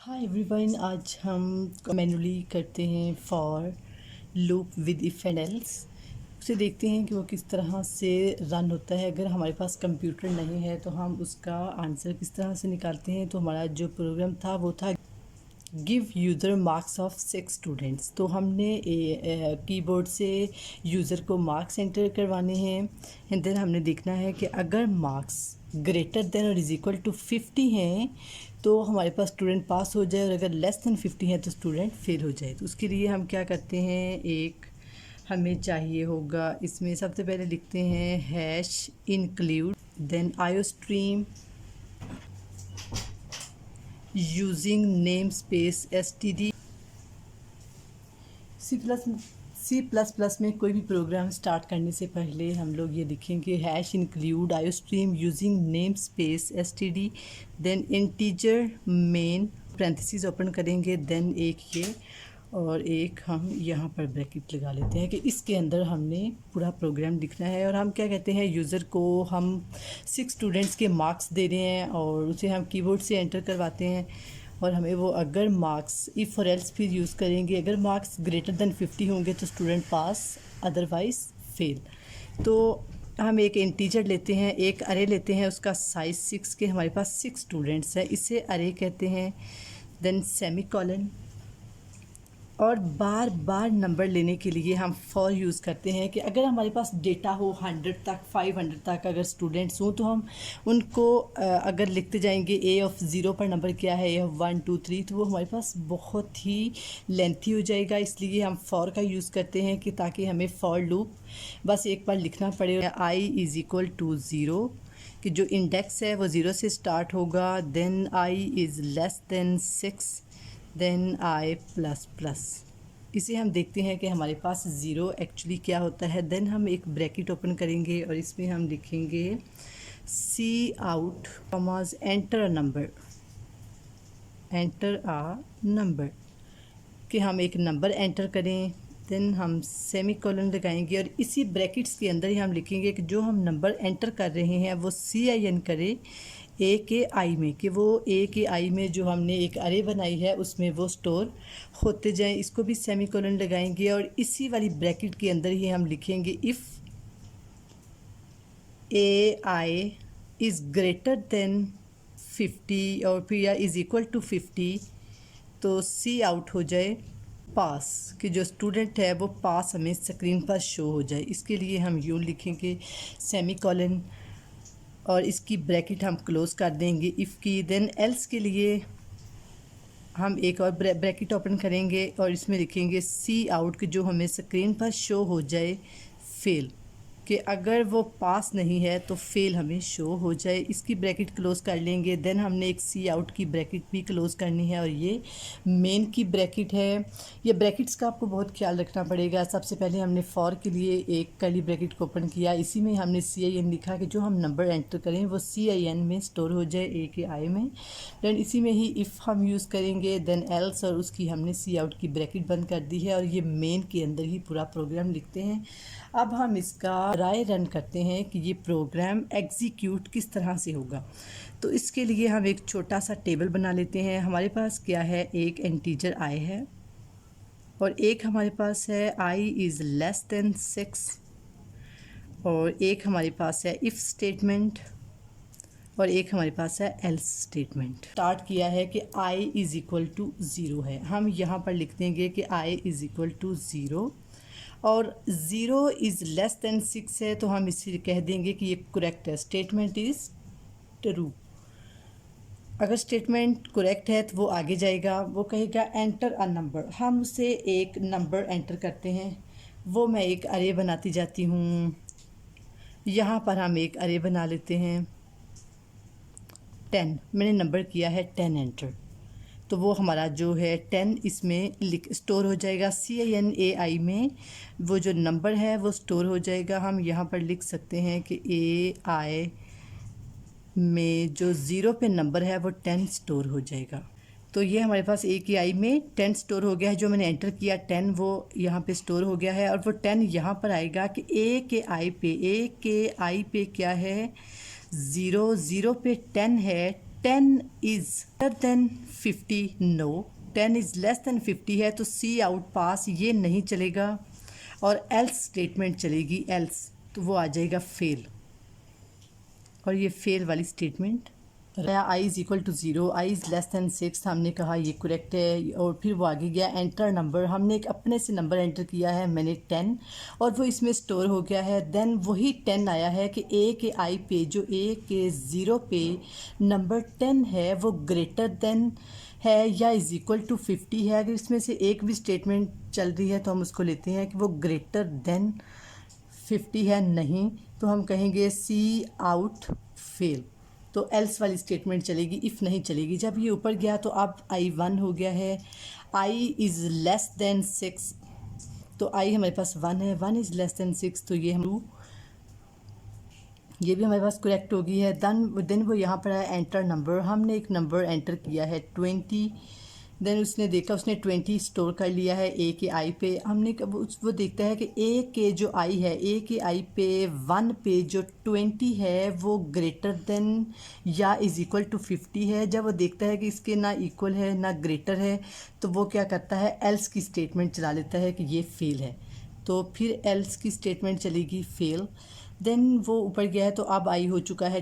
Hi everyone, आज हम manually करते हैं for loop with if and else. उसे देखते हैं कि वो किस तरह से रन होता है। अगर हमारे पास कंप्यूटर नहीं है तो हम उसका आंसर किस तरह से निकालते हैं। तो हमारा जो प्रोग्राम था वो था give user marks of 6 students. तो हमने कीबोर्ड से यूज़र को मार्क्स एंटर करवाने हैं एंड देन हमने देखना है कि अगर मार्क्स ग्रेटर देन और इज़ इक्वल टू 50 हैं तो हमारे पास स्टूडेंट पास हो जाए, और अगर लेस देन 50 है तो स्टूडेंट फेल हो जाए। तो उसके लिए हम क्या करते हैं, एक हमें चाहिए होगा, इसमें सबसे पहले लिखते हैं hash include then iostream using name space std। C plus plus में कोई भी प्रोग्राम स्टार्ट करने से पहले हम लोग ये लिखेंगे hash include iostream using name space std then integer main parenthesis open करेंगे, देन एक ये और एक हम यहाँ पर ब्रैकेट लगा लेते हैं कि इसके अंदर हमने पूरा प्रोग्राम लिखना है। और हम क्या कहते हैं, यूज़र को हम 6 स्टूडेंट्स के मार्क्स दे रहे हैं और उसे हम कीबोर्ड से एंटर करवाते हैं और हमें वो अगर मार्क्स इफ़ और एल्स फिर यूज़ करेंगे। अगर मार्क्स ग्रेटर देन 50 होंगे तो स्टूडेंट पास, अदरवाइज़ फेल। तो हम एक इंटीजर लेते हैं, एक अरे लेते हैं, उसका साइज़ 6 के, हमारे पास 6 स्टूडेंट्स हैं, इसे अरे कहते हैं। देन सेमी कॉलन, और बार बार नंबर लेने के लिए हम फॉर यूज़ करते हैं कि अगर हमारे पास डेटा हो 100 तक, 500 तक अगर स्टूडेंट्स हों तो हम उनको अगर लिखते जाएंगे ए ऑफ ज़ीरो पर नंबर क्या है, ए ऑफ 1 2 3, तो वो हमारे पास बहुत ही लेंथी हो जाएगा। इसलिए हम फॉर का यूज़ करते हैं कि ताकि हमें फॉर लूप बस एक बार लिखना पड़े। I is equal to zero, कि जो इंडेक्स है वो ज़ीरो से स्टार्ट होगा, then i is less than 6, then i plus plus. इसे हम देखते हैं कि हमारे पास ज़ीरो एक्चुअली क्या होता है। देन हम एक ब्रैकेट ओपन करेंगे और इसमें हम लिखेंगे cout commas enter a number, enter a number, कि हम एक नंबर एंटर करें। देन हम सेमी कॉलन लगाएंगे और इसी ब्रैकेट्स के अंदर ही हम लिखेंगे कि जो हम नंबर एंटर कर रहे हैं वो CIN करे ए के आई में, कि वो ए के आई में जो हमने एक अरे बनाई है उसमें वो स्टोर होते जाएं। इसको भी सेमी कॉलन लगाएंगे और इसी वाली ब्रैकेट के अंदर ही हम लिखेंगे if A I is greater than 50 और फिर या इज़ इक्वल टू 50, तो सी आउट हो जाए पास, कि जो स्टूडेंट है वो पास हमें स्क्रीन पर शो हो जाए। इसके लिए हम यूँ लिखेंगे सेमी कॉलन और इसकी ब्रैकेट हम क्लोज़ कर देंगे इफ़ की। देन एल्स के लिए हम एक और ब्रैकेट ओपन करेंगे और इसमें लिखेंगे सी आउट, कि जो हमें स्क्रीन पर शो हो जाए फेल, कि अगर वो पास नहीं है तो फेल हमें शो हो जाए। इसकी ब्रैकेट क्लोज़ कर लेंगे। देन हमने एक सी आउट की ब्रैकेट भी क्लोज़ करनी है और ये मेन की ब्रैकेट है। ये ब्रैकेट्स का आपको बहुत ख्याल रखना पड़ेगा। सबसे पहले हमने फॉर के लिए एक कर्ली ब्रैकेट को ओपन किया, इसी में हमने CIN लिखा कि जो हम नंबर एंटर करें वो CIN में स्टोर हो जाए ए के आई में। देन इसी में ही इफ़ हम यूज़ करेंगे, देन एल्स, और उसकी हमने सी आउट की ब्रैकेट बंद कर दी है और ये मेन के अंदर ही पूरा प्रोग्राम लिखते हैं। अब हम इसका ट्राई रन करते हैं कि ये प्रोग्राम एग्जीक्यूट किस तरह से होगा। तो इसके लिए हम एक छोटा सा टेबल बना लेते हैं। हमारे पास क्या है, एक इंटीजर आई है और एक हमारे पास है आई इज़ लेस देन 6, और एक हमारे पास है इफ़ स्टेटमेंट और एक हमारे पास है एल्स स्टेटमेंट। स्टार्ट किया है कि आई इज़ इक्वल टू ज़ीरो है, हम यहाँ पर लिख देंगे कि आई इज़ इक्वल टू ज़ीरो, और ज़ीरो इज़ लेस देन 6 है तो हम इसे कह देंगे कि ये करेक्ट है, स्टेटमेंट इज़ ट्रू। अगर स्टेटमेंट करेक्ट है तो वो आगे जाएगा, वो कहेगा एंटर अ नंबर, हम उसे एक नंबर एंटर करते हैं। वो मैं एक अरे बनाती जाती हूँ, यहाँ पर हम एक अरे बना लेते हैं 10, मैंने नंबर किया है 10 एंटर, तो वो हमारा जो है 10 इसमें स्टोर हो जाएगा। CINAI में वो जो नंबर है वो स्टोर हो जाएगा। हम यहाँ पर लिख सकते हैं कि AI में जो ज़ीरो पे नंबर है वो 10 स्टोर हो जाएगा। तो ये हमारे पास AKI में 10 स्टोर हो गया है, जो मैंने एंटर किया 10 वो यहाँ पे स्टोर हो गया है, और वो 10 यहाँ पर आएगा कि AKI पे क्या है, ज़ीरो, ज़ीरो पे 10 है, 10 is greater than 50, no 10 is less than 50 है तो सी आउट पास ये नहीं चलेगा और एल्स स्टेटमेंट चलेगी, एल्स तो वो आ जाएगा फेल, और ये फेल वाली statement. I is equal to 0, i is less than 6, हमने कहा ये करेक्ट है, और फिर वो आगे गया एंटर नंबर, हमने एक अपने से नंबर एंटर किया है मैंने 10 और वो इसमें स्टोर हो गया है। देन वही 10 आया है कि ए के आई पे, जो ए के 0 पे नंबर 10 है वो ग्रेटर देन है या इज़ इक्वल टू 50 है। अगर इसमें से एक भी स्टेटमेंट चल रही है तो हम उसको लेते हैं कि वो ग्रेटर देन 50 है, नहीं तो हम कहेंगे सी आउट फेल, तो एल्स वाली स्टेटमेंट चलेगी, इफ़ नहीं चलेगी। जब ये ऊपर गया तो अब आई 1 हो गया है, आई इज़ लेस देन 6 तो आई हमारे पास 1 है, 1 इज़ लेस देन 6 तो ये हम ये भी हमारे पास करेक्ट हो गई है। देन वो यहाँ पर है एंटर नंबर, हमने एक नंबर एंटर किया है 20, देन उसने देखा उसने 20 स्टोर कर लिया है ए के आई पे, हमने वो देखता है कि ए के जो आई है, ए के आई पे 1 पे जो 20 है वो ग्रेटर देन या इज़ इक्वल टू 50 है। जब वो देखता है कि इसके ना इक्वल है ना ग्रेटर है तो वो क्या करता है, एल्स की स्टेटमेंट चला लेता है कि ये फेल है, तो फिर एल्स की स्टेटमेंट चलेगी फेल। देन वो ऊपर गया है तो अब आई हो चुका है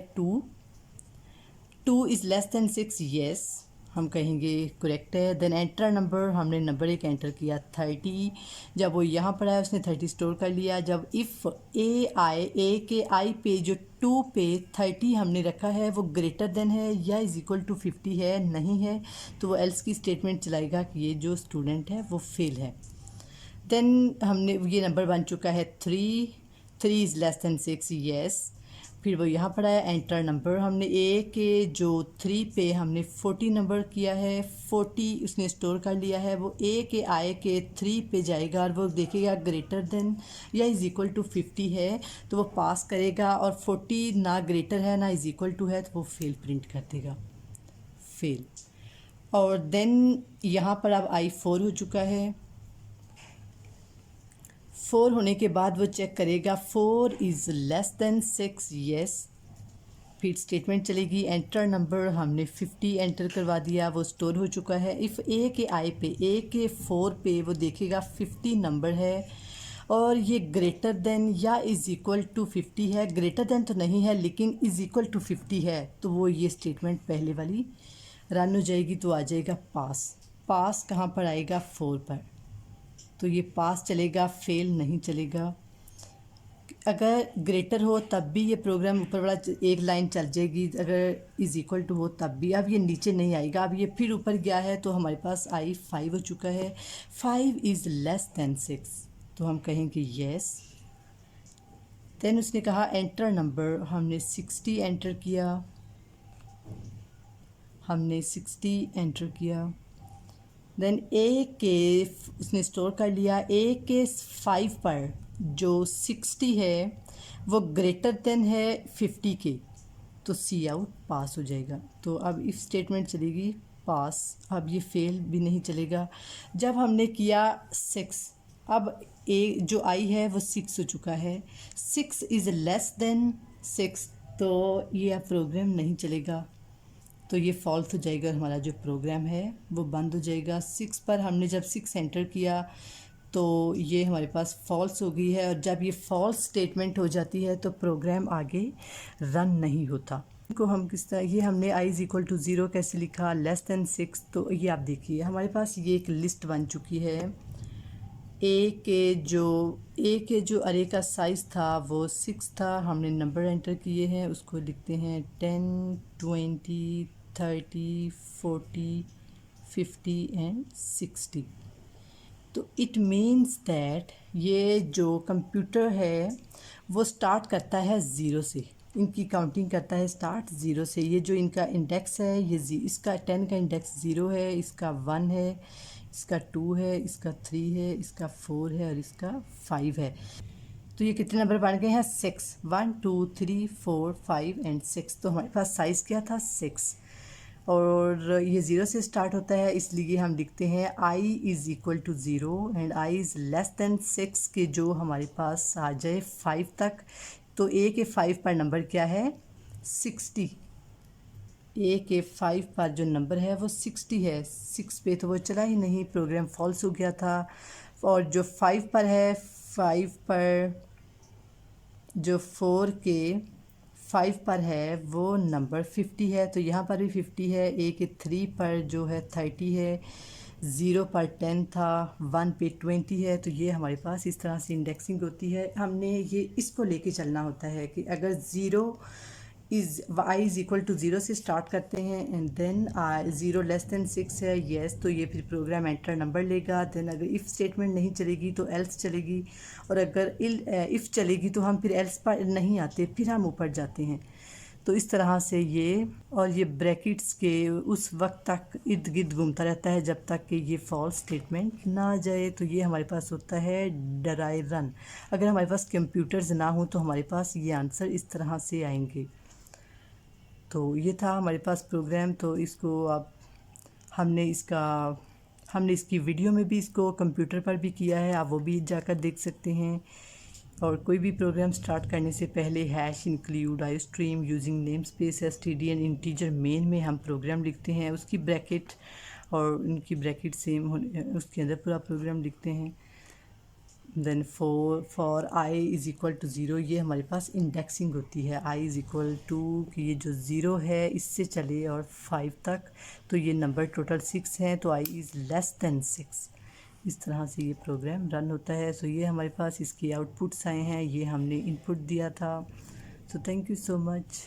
2 इज़ लेस देन 6, येस हम कहेंगे करेक्ट है। देन एंटर नंबर, हमने नंबर एक एंटर किया 30, जब वो यहाँ पर आया उसने 30 स्टोर कर लिया। जब इफ़ ए के आई पे जो 2 पे 30 हमने रखा है वो ग्रेटर देन है या इज़ इक्वल टू 50 है, नहीं है तो वो एल्स की स्टेटमेंट चलाएगा कि ये जो स्टूडेंट है वो फेल है। देन हमने ये नंबर बन चुका है 3 इज़ लेस देन 6, येस। फिर वो यहाँ पर आया एंटर नंबर, हमने ए के जो 3 पे हमने 40 नंबर किया है, 40 उसने स्टोर कर लिया है, वो ए के आए के 3 पे जाएगा और वो देखेगा ग्रेटर देन या इज़ इक्वल टू 50 है तो वो पास करेगा, और 40 ना ग्रेटर है ना इज़ इक्वल टू है तो वो फेल प्रिंट कर देगा, फेल। और देन यहाँ पर अब आई 4 हो चुका है, 4 होने के बाद वो चेक करेगा 4 इज़ लेस देन 6, येस। फिर स्टेटमेंट चलेगी एंटर नंबर, हमने 50 एंटर करवा दिया, वो स्टोर हो चुका है। इफ़ ए के आई पे, ए के 4 पे वो देखेगा 50 नंबर है और ये ग्रेटर देन या इज़ इक्वल टू 50 है, ग्रेटर देन तो नहीं है लेकिन इज़ इक्वल टू 50 है, तो वो ये स्टेटमेंट पहले वाली रन हो जाएगी, तो आ जाएगा पास। पास कहाँ पर आएगा, 4 पर, तो ये पास चलेगा, फेल नहीं चलेगा। अगर ग्रेटर हो तब भी ये प्रोग्राम ऊपर वाला एक लाइन चल जाएगी, अगर इज़ इक्वल टू हो तब भी। अब ये नीचे नहीं आएगा, अब ये फिर ऊपर गया है तो हमारे पास आई 5 हो चुका है, 5 इज़ लेस देन 6 तो हम कहेंगे येस। देन उसने कहा एंटर नंबर, हमने 60 एंटर किया, हमने 60 एंटर किया। देन ए के उसने स्टोर कर लिया, ए के 5 पर जो 60 है वो ग्रेटर देन है 50 के, तो सी आउट पास हो जाएगा। तो अब इफ स्टेटमेंट चलेगी पास, अब ये फेल भी नहीं चलेगा। जब हमने किया 6, अब ए जो आई है वो 6 हो चुका है, 6 इज़ लेस देन 6 तो ये अब प्रोग्राम नहीं चलेगा, तो ये फॉल्स हो जाएगा, हमारा जो प्रोग्राम है वो बंद हो जाएगा। 6 पर हमने जब 6 एंटर किया तो ये हमारे पास फॉल्स हो गई है, और जब ये फॉल्स स्टेटमेंट हो जाती है तो प्रोग्राम आगे रन नहीं होता। को हम किस तरह, ये हमने आई इज़ इक्वल टू 0 कैसे लिखा, लेस देन 6, तो ये आप देखिए हमारे पास ये एक लिस्ट बन चुकी है। ए के जो अरे का साइज़ था वो 6 था, हमने नंबर एंटर किए हैं, उसको लिखते हैं 10, 20, 30, 40, 50 एंड 60। तो इट मीन्स दैट ये जो कंप्यूटर है वो स्टार्ट करता है 0 से, इनकी काउंटिंग करता है स्टार्ट 0 से। ये जो इनका इंडेक्स है ये इसका 10 का इंडेक्स 0 है, इसका 1 है, इसका 2 है, इसका 3 है, इसका 4 है और इसका 5 है। तो ये कितने नंबर बन गए हैं, 6, 1 2 3 4 5 एंड 6। तो हमारे पास साइज़ क्या था, 6, और ये 0 से स्टार्ट होता है, इसलिए हम लिखते हैं I is equal to 0 and I is less than 6 के जो हमारे पास आ जाए 5 तक। तो ए के 5 पर नंबर क्या है, 60, ए के 5 पर जो नंबर है वो 60 है, 6 पे तो वो चला ही नहीं, प्रोग्राम फॉल्स हो गया था। और जो 5 पर है, 5 पर जो 4 के 5 पर है वो नंबर 50 है, तो यहाँ पर भी 50 है। ए के 3 पर जो है 30 है, 0 पर 10 था, 1 पे 20 है। तो ये हमारे पास इस तरह से इंडेक्सिंग होती है। हमने ये इसको लेके चलना होता है कि अगर zero is i is equal to zero से स्टार्ट करते हैं and then zero less than 6 है, येस, तो ये फिर प्रोग्राम एंटर नंबर लेगा। देन अगर इफ़ स्टेटमेंट नहीं चलेगी तो एल्स चलेगी, और अगर इफ़ चलेगी तो हम फिर एल्स पर नहीं आते, फिर हम ऊपर जाते हैं। तो इस तरह से ये, और ये ब्रैकेट्स के उस वक्त तक इर्द गिर्द घूमता रहता है जब तक कि ये फॉल्स स्टेटमेंट ना आ जाए। तो ये हमारे पास होता है ड्राई रन। अगर हमारे पास कंप्यूटर्स ना हो तो हमारे पास ये आंसर इस तरह से आएंगे। तो ये था हमारे पास प्रोग्राम। तो इसको अब हमने इसकी वीडियो में भी इसको कंप्यूटर पर भी किया है, आप वो भी जाकर देख सकते हैं। और कोई भी प्रोग्राम स्टार्ट करने से पहले hash include I stream using name space std integer main में हम प्रोग्राम लिखते हैं, उसकी ब्रैकेट और उनकी ब्रैकेट सेम होने उसके अंदर पूरा प्रोग्राम लिखते हैं। Then for i is equal to zero, ये हमारे पास इंडेक्सिंग होती है। आई इज़ इक्वल टू कि ये जो ज़ीरो है इससे चले और 5 तक, तो ये नंबर टोटल 6 हैं, तो आई इज़ लेस दैन 6। इस तरह से ये प्रोग्राम रन होता है। सो ये हमारे पास इसकी आउटपुट्स आए हैं, ये हमने इनपुट दिया था। So thank you so much.